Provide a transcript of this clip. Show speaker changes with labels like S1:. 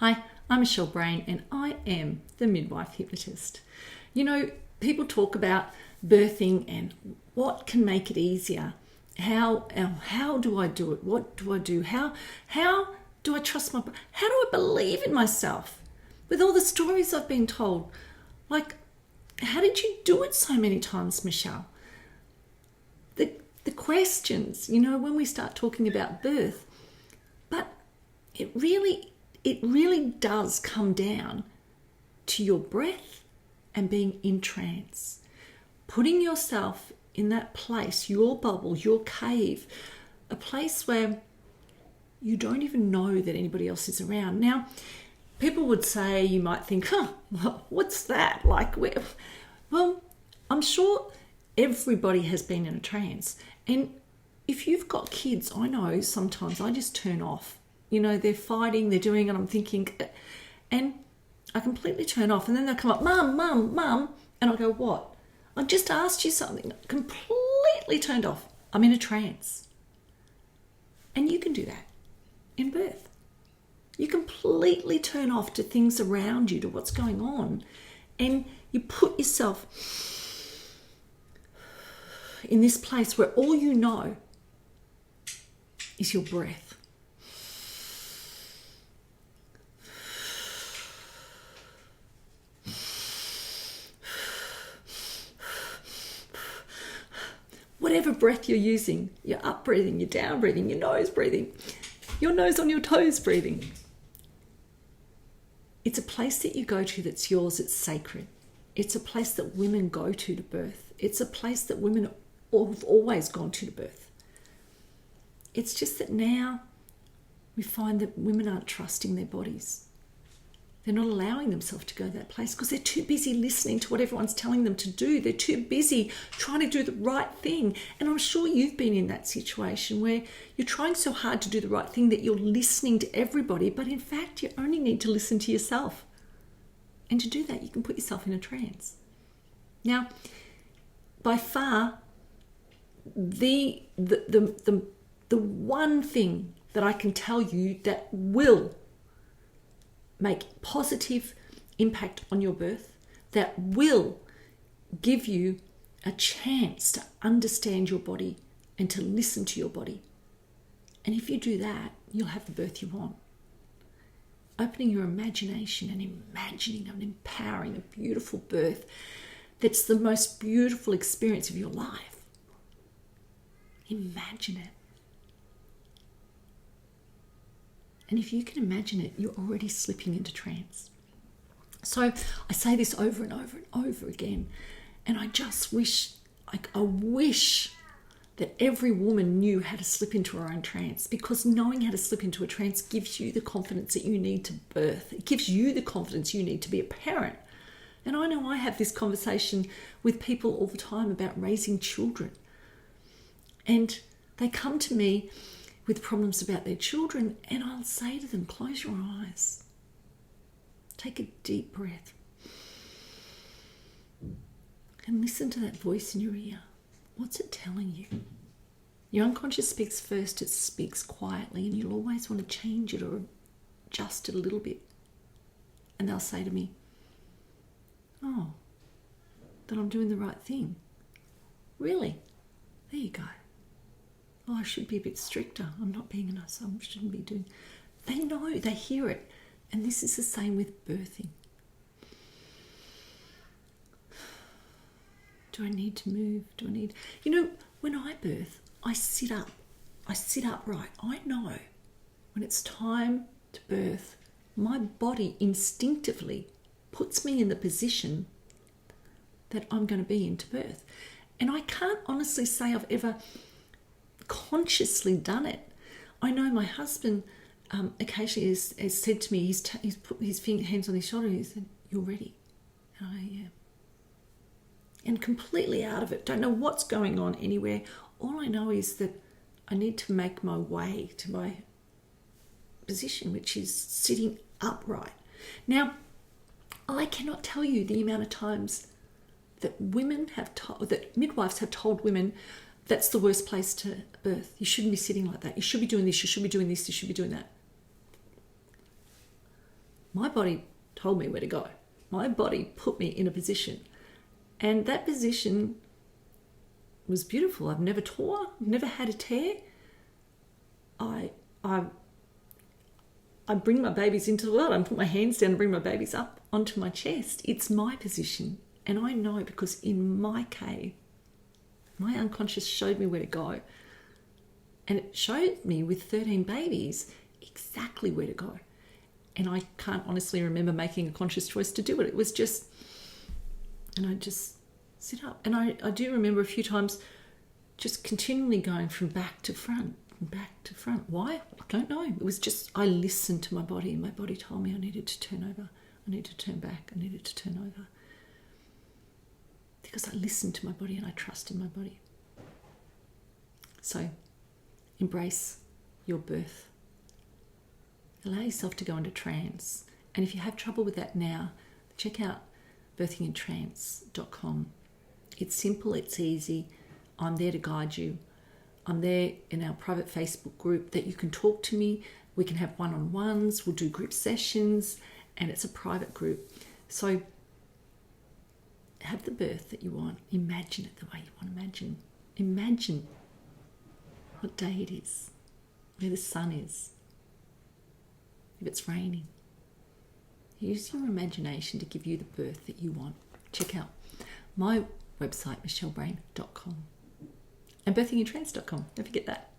S1: Hi, I'm Michelle Brain and I am the Midwife Hypnotist. You know, people talk about birthing and what can make it easier. How do I do it? What do I do? How do I trust how do I believe in myself? With all the stories I've been told, like, how did you do it so many times, Michelle? The questions, you know, when we start talking about birth, but it really does come down to your breath and being in trance. Putting yourself in that place, your bubble, your cave, a place where you don't even know that anybody else is around. Now, people would say, you might think, what's that? Well, I'm sure everybody has been in a trance. And if you've got kids, I know sometimes I just turn off. You know, they're fighting, they're doing, and I'm thinking, and I completely turn off. And then they'll come up, Mum, Mum, Mum. And I'll go, what? I just asked you something. Completely turned off. I'm in a trance. And you can do that in birth. You completely turn off to things around you, to what's going on. And you put yourself in this place where all you know is your breath. Whatever breath you're using, your up breathing, your down breathing, your nose breathing, your nose on your toes breathing. It's a place that you go to that's yours, it's sacred. It's a place that women go to birth. It's a place that women have always gone to birth. It's just that now we find that women aren't trusting their bodies. They're not allowing themselves to go to that place because they're too busy listening to what everyone's telling them to do. They're too busy trying to do the right thing. And I'm sure you've been in that situation where you're trying so hard to do the right thing that you're listening to everybody, but in fact, you only need to listen to yourself. And to do that, you can put yourself in a trance. Now, by far, the one thing that I can tell you that will make positive impact on your birth, that will give you a chance to understand your body and to listen to your body. And if you do that, you'll have the birth you want. Opening your imagination and imagining and empowering a beautiful birth that's the most beautiful experience of your life. Imagine it. And if you can imagine it, you're already slipping into trance. So I say this over and over and over again. And I just wish, I wish that every woman knew how to slip into her own trance, because knowing how to slip into a trance gives you the confidence that you need to birth. It gives you the confidence you need to be a parent. And I know I have this conversation with people all the time about raising children. And they come to me with problems about their children, and I'll say to them, close your eyes. Take a deep breath. And listen to that voice in your ear. What's it telling you? Your unconscious speaks first, it speaks quietly, and you'll always want to change it or adjust it a little bit. And they'll say to me, oh, that I'm doing the right thing. Really? There you go. Oh, I should be a bit stricter. I'm not being enough, so I shouldn't be doing. They know, they hear it. And this is the same with birthing. Do I need to move? You know, when I birth, I sit up. I sit upright. I know when it's time to birth, my body instinctively puts me in the position that I'm going to be in to birth. And I can't honestly say I've ever consciously done it. I know my husband occasionally has said to me, he's put his hands on his shoulder and he said, you're ready. And I am. And completely out of it. Don't know what's going on anywhere. All I know is that I need to make my way to my position, which is sitting upright. Now, I cannot tell you the amount of times that that midwives have told women, that's the worst place to birth. You shouldn't be sitting like that. You should be doing this. You should be doing this. You should be doing that. My body told me where to go. My body put me in a position. And that position was beautiful. I've never tore, I've never had a tear. I bring my babies into the world. I put my hands down and bring my babies up onto my chest. It's my position. And I know because in my cave, my unconscious showed me where to go. And it showed me with 13 babies exactly where to go. And I can't honestly remember making a conscious choice to do it. It was just, and I just sit up. And I do remember a few times just continually going from back to front, from back to front. Why? I don't know. It was just, I listened to my body, and my body told me I needed to turn over. I needed to turn back. I needed to turn over. Because I listened to my body and I trusted my body. So, embrace your birth. Allow yourself to go into trance. And if you have trouble with that now, check out birthingintrance.com. It's simple, it's easy. I'm there to guide you. I'm there in our private Facebook group that you can talk to me. We can have one-on-ones, we'll do group sessions, and it's a private group. So have the birth that you want. Imagine it the way you want to imagine. Imagine what day it is, where the sun is, if it's raining. Use your imagination to give you the birth that you want. Check out my website, michellebrain.com, and birthingintrance.com. Don't forget that.